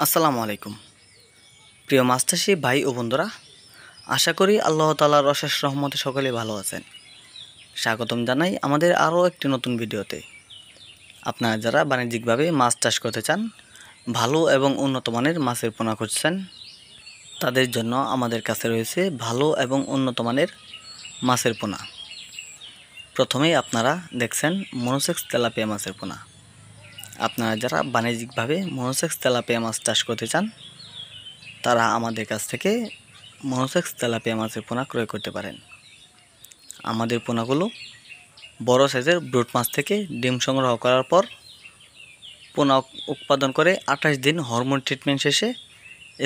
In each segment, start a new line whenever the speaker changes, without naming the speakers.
আসসালামু আলাইকুম প্রিয় মাছ চাষী ভাই ও বন্ধুরা, আশা করি আল্লাহ তাআলার অশেষ রহমতে সকলে ভালো আছেন। স্বাগতম জানাই আমাদের আরও একটি নতুন ভিডিওতে। আপনারা যারা বাণিজ্যিকভাবে মাছ চাষ করতে চান, ভালো এবং উন্নত মানের মাছের পোনা খুঁজছেন, তাদের জন্য আমাদের কাছে রয়েছে ভালো এবং উন্নত মানের মাছের পোনা। প্রথমেই আপনারা দেখছেন মনোসেক্স তেলাপিয়া মাছের পোনা। আপনারা যারা বাণিজ্যিকভাবে মনোসেক্স তেলাপিয়া মাছ চাষ করতে চান, তারা আমাদের কাছ থেকে মনোসেক্স তেলাপিয়া মাছের পোনা ক্রয় করতে পারেন। আমাদের পোনাগুলো বড় সাইজের ব্রুট মাছ থেকে ডিম সংগ্রহ করার পর পোনা উৎপাদন করে 28 দিন হরমোন ট্রিটমেন্ট শেষে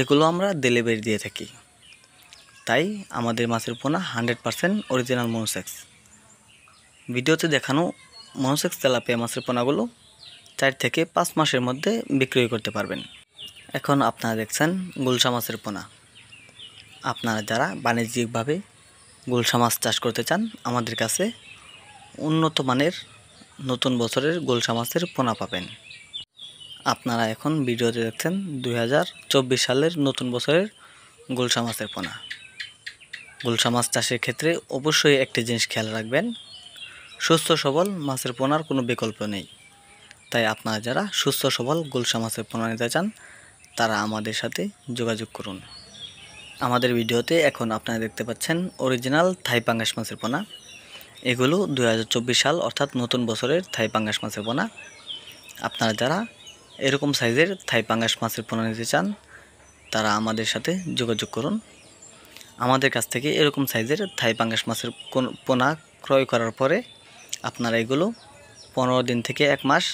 এগুলো আমরা ডেলিভারি দিয়ে থাকি। তাই আমাদের মাছের পোনা 100% অরিজিনাল মনোসেক্স। ভিডিওতে দেখানো মনোসেক্স তেলাপিয়া মাছের পোনাগুলো 4 থেকে 5 মাসের মধ্যে বিক্রয় করতে পারবেন। এখন আপনারা দেখছেন গুলশা মাছের পোনা। আপনারা যারা বাণিজ্যিকভাবে গুলশা মাছ চাষ করতে চান, আমাদের কাছে উন্নত মানের নতুন বছরের গুলশা মাছের পোনা পাবেন। আপনারা এখন ভিডিওতে দেখছেন 2024 সালের নতুন বছরের গুলশা মাছের পোনা। গুলশা মাছ চাষের ক্ষেত্রে অবশ্যই একটি জিনিস খেয়াল রাখবেন, সুস্থ সবল মাছের পোনার কোনো বিকল্প নেই। তাই আপনারা যারা সুস্থ সবল গুলশা মাছের পোনা নিতে চান, তারা আমাদের সাথে যোগাযোগ করুন। আমাদের ভিডিওতে এখন আপনারা দেখতে পাচ্ছেন অরিজিনাল থাই পাঙ্গাস মাছের পোনা। এগুলো 2024 সাল অর্থাৎ নতুন বছরের থাই পাঙ্গাস মাছের পোনা। আপনারা যারা এরকম সাইজের থাই পাঙ্গাস মাছের পোনা নিতে চান, তারা আমাদের সাথে যোগাযোগ করুন। আমাদের কাছ থেকে এরকম সাইজের থাই পাঙ্গাস মাছের পোনা ক্রয় করার পরে আপনারা এগুলো 15 দিন থেকে 1 মাস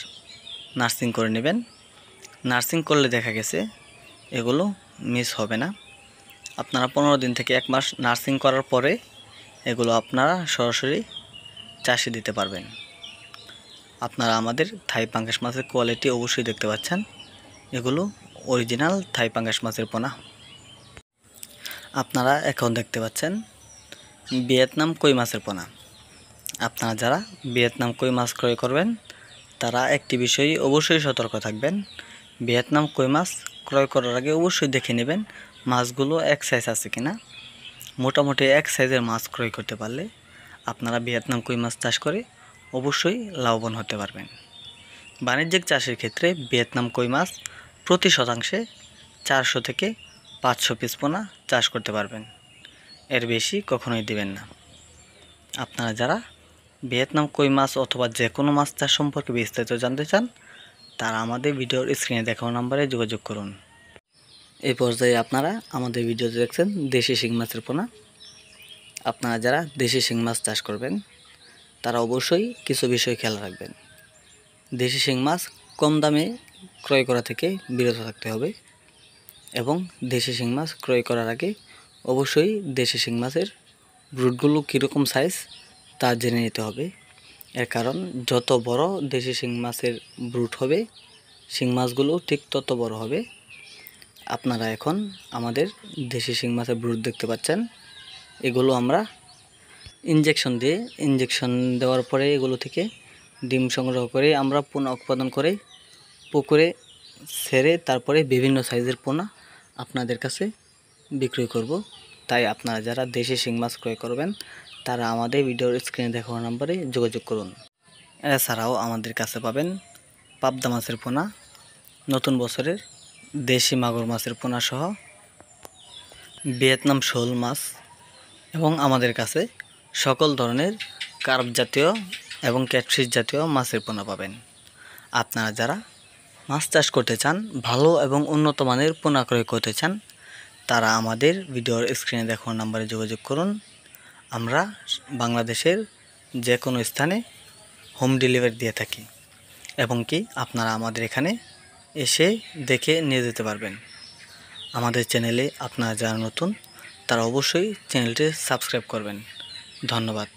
নার্সিং করে নেবেন। নার্সিং করলে দেখা গেছে এগুলো মিস হবে না। আপনারা 15 দিন থেকে 1 মাস নার্সিং করার পরে এগুলো আপনারা সরাসরি চাষে দিতে পারবেন। আপনারা আমাদের থাই পাঙ্গাস মাছের কোয়ালিটি অবশ্যই দেখতে পাচ্ছেন, এগুলো অরিজিনাল থাই পাঙ্গাস মাছের পোনা। আপনারা এখন দেখতে পাচ্ছেন ভিয়েতনাম কই মাছের পোনা। আপনারা যারা ভিয়েতনাম কই মাছ ক্রয় করবেন, তারা একটি বিষয়ে অবশ্যই সতর্ক থাকবেন। ভিয়েতনাম কই মাছ ক্রয় করার আগে অবশ্যই দেখে নেবেন মাছগুলো এক সাইজ আছে কিনা। মোটামুটি এক সাইজের মাছ ক্রয় করতে পারলে আপনারা ভিয়েতনাম কই মাছ চাষ করে অবশ্যই লাভবান হতে পারবেন। বাণিজ্যিক চাষের ক্ষেত্রে ভিয়েতনাম কই মাছ প্রতি শতাংশে 400 থেকে 500 পিস পোনা চাষ করতে পারবেন, এর বেশি কখনোই দিবেন না। আপনারা যারা ভিয়েতনাম কই মাছ অথবা যে কোনো মাছ চাষ সম্পর্কে বিস্তারিত জানতে চান, তারা আমাদের ভিডিওর স্ক্রিনে দেখানো নম্বরে যোগাযোগ করুন। এই পর্যায়ে আপনারা আমাদের ভিডিওতে দেখছেন দেশি শিং মাছের পোনা। আপনারা যারা দেশি শিং মাছ চাষ করবেন, তারা অবশ্যই কিছু বিষয় খেয়াল রাখবেন। দেশি শিং মাছ কম দামে ক্রয় করা থেকে বিরত থাকতে হবে এবং দেশি শিং মাছ ক্রয় করার আগে অবশ্যই দেশি শিং মাছের ব্রুটগুলো কীরকম সাইজ তা জেনে নিতে হবে। এর কারণ যত বড় দেশি শিং মাছের ব্রুট হবে, শিং মাছগুলো ঠিক তত বড় হবে। আপনারা এখন আমাদের দেশি শিং মাছের ব্রুট দেখতে পাচ্ছেন। এগুলো আমরা ইনজেকশন দেওয়ার পরে এগুলো থেকে ডিম সংগ্রহ করে আমরা পোনা উৎপাদন করে পুকুরে ছেড়ে তারপরে বিভিন্ন সাইজের পোনা আপনাদের কাছে বিক্রয় করব। তাই আপনারা যারা দেশি শিং মাছ ক্রয় করবেন, তারা আমাদের ভিডিওর স্ক্রিনে দেখানো নম্বরে যোগাযোগ করুন। এছাড়াও আমাদের কাছে পাবেন পাবদা মাছের পোনা, নতুন বছরের দেশি মাগুর মাছের পোনা সহ ভিয়েতনাম শোল মাছ এবং আমাদের কাছে সকল ধরনের কার্প জাতীয় এবং ক্যাটফিশ জাতীয় মাছের পোনা পাবেন। আপনারা যারা মাছ চাষ করতে চান, ভালো এবং উন্নত মানের পোনা ক্রয় করতে চান, তারা আমাদের ভিডিওর স্ক্রিনে দেখানো নম্বরে যোগাযোগ করুন। আমরা বাংলাদেশের যে কোনো স্থানে হোম ডেলিভারি দিয়ে থাকি এবং কি আপনারা আমাদের এখানে এসে দেখে নিয়ে যেতে পারবেন। আমাদের চ্যানেলে আপনারা যারা নতুন, তারা অবশ্যই চ্যানেলটি সাবস্ক্রাইব করবেন। ধন্যবাদ।